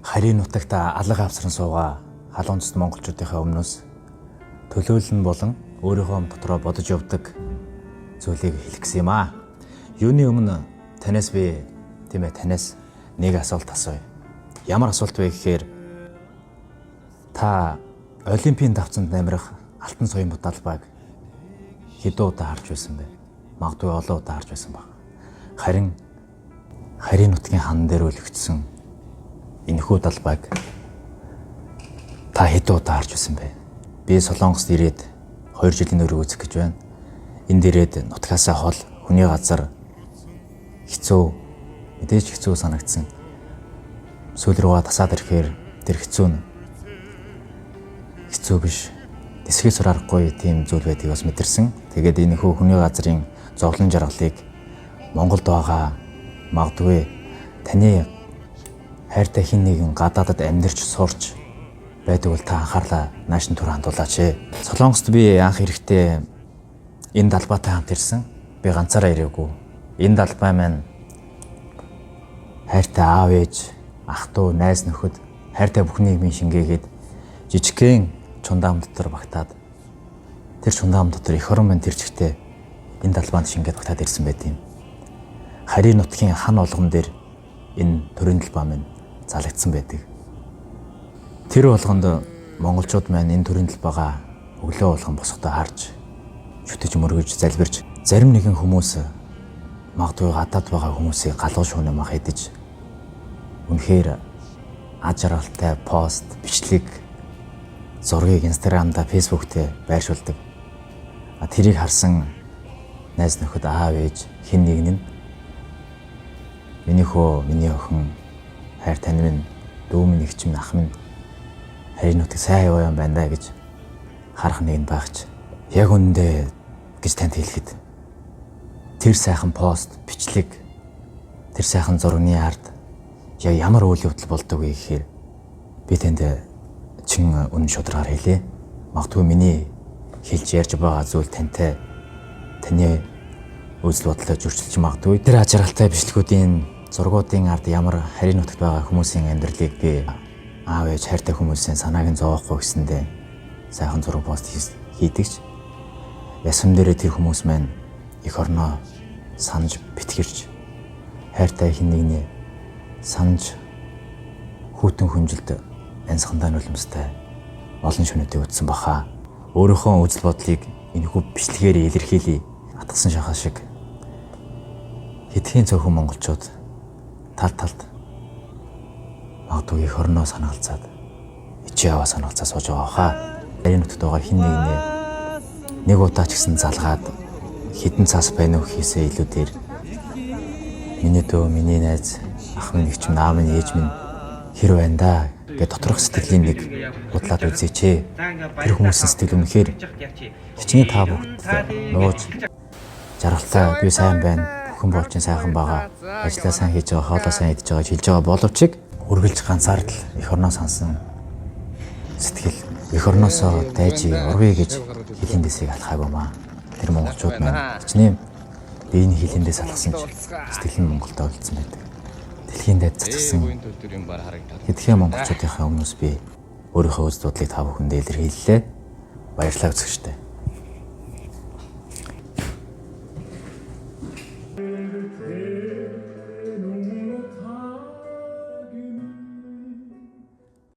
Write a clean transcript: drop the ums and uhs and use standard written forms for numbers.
Харийн нутагта алга авсран суугаа халуунцд монголчуудынхаа өмнөөс төлөөлөл болон өөрийнхөө дотроо бодож явдаг зүйлийг хэлэх гэсэн юм аа. Юуны өмнө танаас би танаас нэг асуулт асууя. Ямар асуулт вэ гэхээр та Олимпийн давцанд намирах алтан соён будалбайг хэдэн удаа харж байсан бэ? Магадгүй олон удаа харж байсан баг. Харин харийн нутгийн хан дээр өлөгдсөн энэхүү далбайг та хэдэн удаа харж байсан бэ? Би Солонгост ирээд 2 жилийн өрөө үзэх гэж байна. Энд ирээд нутгаасаа хол хүний газар хэцүү, мэдээж хэцүү санагдсан. Сүүл рүүгээ тасаад ирэхээр тэр хэцүү биш. Дэсгээс аргагүй тийм зүйл байдгийг бас мэдэрсэн. Тэгээд энэхүү хүний газрын зовлон жаргалыг Монголд байгаа магадгүй таны хайртай хэн нэгэн гадаадад амьдарч сурч байдаг бол та анхаарлаа наашин түр хандуулаач. Солонгост би анх ирэхдээ энэ далбайтай хамт ирсэн. Би ганцаараа ирээгүй. Энэ далбай маань хайртай аав ээж, ах トゥ у, найз нөхөд, хайртай бүх нийгмийн шингээгээд жижигхэн чундаам дотор багтаад тэр чундаам дотор эх орон маань тэр чигтээ энэ далбаанд шингээд багтаад ирсэн байт юм. Харийн нутгийн хан олгон дээр энэ төрийн далбай маань залагдсан байдаг. Тэр болгонд монголчууд маань энэ төрийн далбайгаа өглөө болгон босгодоо харж шүтэж мөргөж залбирч зарим нэгэн хүмүүс магадгүй гадаад байгаа хүмүүсийг галуу шуунаа мах идэж үнэхээр аж аргалтай пост, бичлэг, зургийг Инстаграмда, Фэйсбүүктэй байршуулдаг. Тэрийг харсан найз нөхөд, аав ээж хэн нэгэн нь миний хөө, миний охин, хайр тань минь, дүү минь, эгч минь, ах минь харийн нутаг сайн яваа юм байна да гэж харах нэг нь багч. Яг үнэндээ гэж танд хэлэхэд тэр сайхан пост, бичлэг, тэр сайхан зургийн ард яг ямар үйл явдал болдог вэ гэхээр би танд чин үнэн шударгаар хэлье. Магадгүй миний хэлж ярьж байгаа зүйл тантай таны үзэл бодлоо зөрчилж магадгүй. Тэр аж аргалтай бичлэгүүдийн зургуудын ард ямар харийн нутагт байгаа хүмүүсийн амьдралыг би аав ээж хайртай хүмүүсийн санааг нь зовоохгүй гэсэндээ сайхан зураг пост хийдэгч. Ясам дээрээ тэр хүмүүс маань эх орноо санаж битгэрч хайртай хэн нэгний санаж хүүтэн хүнжилд янзхандаа нулимстай олон шөнөдөө үтсэн баха. Өөрийнхөө үзэл бодлыг энэхүү бичлэгээр илэрхийлье. Атгсан шахаа шиг хэдхэн цөөхөн монголчууд талд магадгүй эх орноо санаалцаад ичээ аваа санаалцаа сууж байгаа хаа. Харийн нутагт байгаа хэн нэгнээ нэг удаа ч гэсэн залгаад хідэн цаас байна уу гэхээсээ илүүгээр миний дөө, миний найз, ах минь, эгч минь, аав минь, ээж минь хэр байна да гэж доторх сэтгэлийн нэг бодлоод үзээч. Тэр хүмүүсийн сэтгэл үнэхээр хичнээн та бүгд нууж жаргалтай би сайн байна, бүхэн болж сайхан байгаа, ажиллаа сайн хийж байгаа, хоолоо сайн идэж байгаа хэлж байгаа боловч үргэлж ганцаар л эх орноо сансан сэтгэл эх орноосоо дайжи урвээ гэж хилэндээсийг алхаагүй маа. Тэр монголчууд маань хичнээн биений хилэндээс алхсан ч сэтгэл нь Монголдо үлдсэн байдаг. Дэлхийн дайд цацгсан хэдхэн монголчуудынхаа өмнөөс би өөрийнхөө үзэл бодлыг та бүхэндээ илэрхийллээ. Баярлалаа үзэгчдээ.